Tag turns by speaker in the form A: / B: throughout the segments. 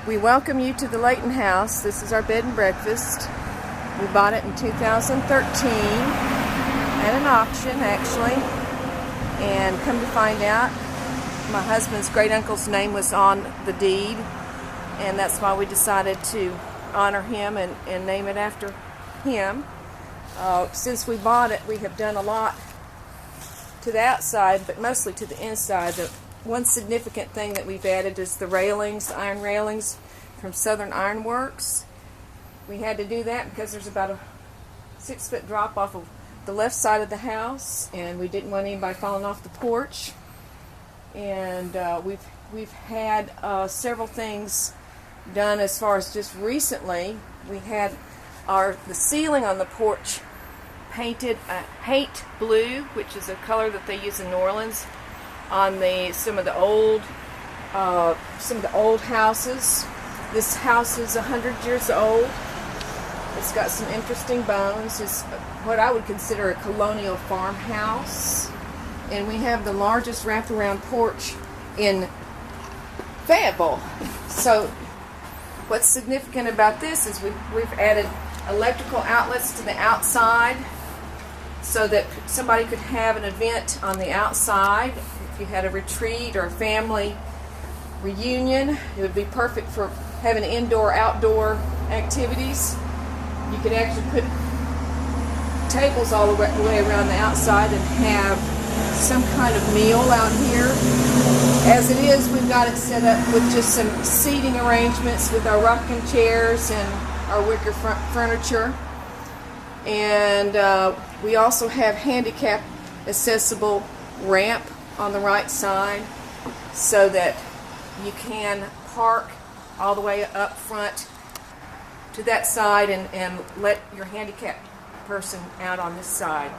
A: We welcome you to the Latenhouse. This is our bed and breakfast. We bought it in 2013 at an auction, actually. And come to find out, my husband's great uncle's name was on the deed, and that's why we decided to honor him and name it after him. Since we bought it, we have done a lot to the outside, but mostly to the inside. The one significant thing that we've added is the railings, the iron railings from Southern Iron Works. We had to do that because there's about a 6-foot drop off of the left side of the house, and we didn't want anybody falling off the porch. And we've had several things done as far as just recently. We had the ceiling on the porch painted a hate blue, which is a color that they use in New Orleans on some of the old houses. This house is 100 years old. It's got some interesting bones. It's what I would consider a colonial farmhouse. And we have the largest wraparound porch in Fayetteville. So what's significant about this is we've added electrical outlets to the outside so that somebody could have an event on the outside. If you had a retreat or a family reunion, it would be perfect for having indoor-outdoor activities. You could actually put tables all the way around the outside and have some kind of meal out here. As it is, we've got it set up with just some seating arrangements with our rocking chairs and our wicker furniture. And we also have handicap accessible ramp on the right side so that you can park all the way up front to that side and let your handicapped person out on this side.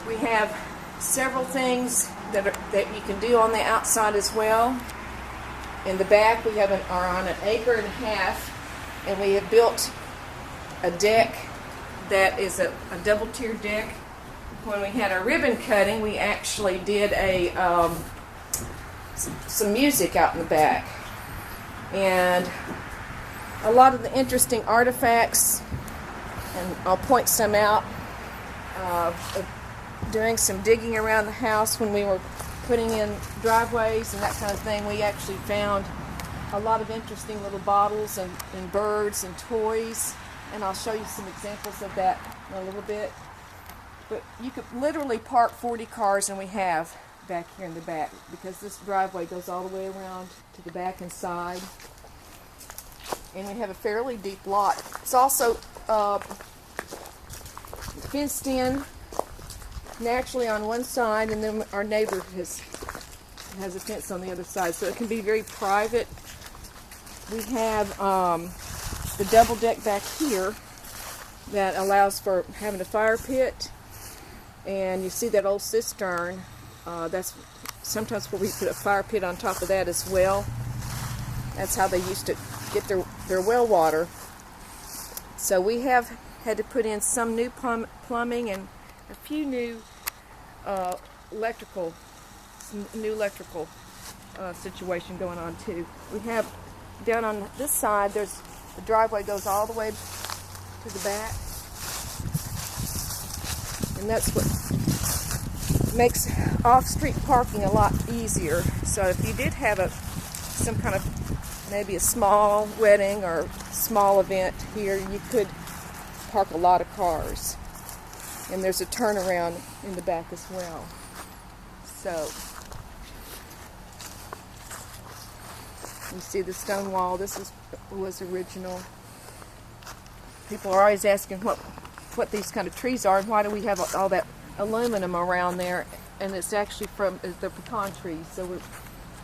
A: We have several things that you can do on the outside as well. In the back, we are on an 1.5 acres, and we have built a deck that is a double-tier deck. When we had our ribbon cutting, we actually did some music out in the back. And a lot of the interesting artifacts, and I'll point some out, doing some digging around the house when we were putting in driveways and that kind of thing. We actually found a lot of interesting little bottles and birds and toys, and I'll show you some examples of that in a little bit. But you could literally park 40 cars, and we have back here in the back, because this driveway goes all the way around to the back and side. And we have a fairly deep lot. It's also fenced in naturally on one side, and then our neighbor has a fence on the other side, so it can be very private. We have the double deck back here that allows for having a fire pit, and you see that old cistern. That's sometimes where we put a fire pit on top of that as well. That's how they used to get their well water. So we have had to put in some new plumbing and a few new electrical situation going on too. We have down on this side, the driveway goes all the way to the back, and that's what makes off-street parking a lot easier. So if you did have some kind of maybe a small wedding or small event here, you could park a lot of cars. And there's a turnaround in the back as well. So you see the stone wall. This was original. People are always asking what these kind of trees are and why do we have all that aluminum around there, and it's actually from the pecan trees. So we're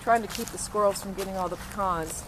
A: trying to keep the squirrels from getting all the pecans.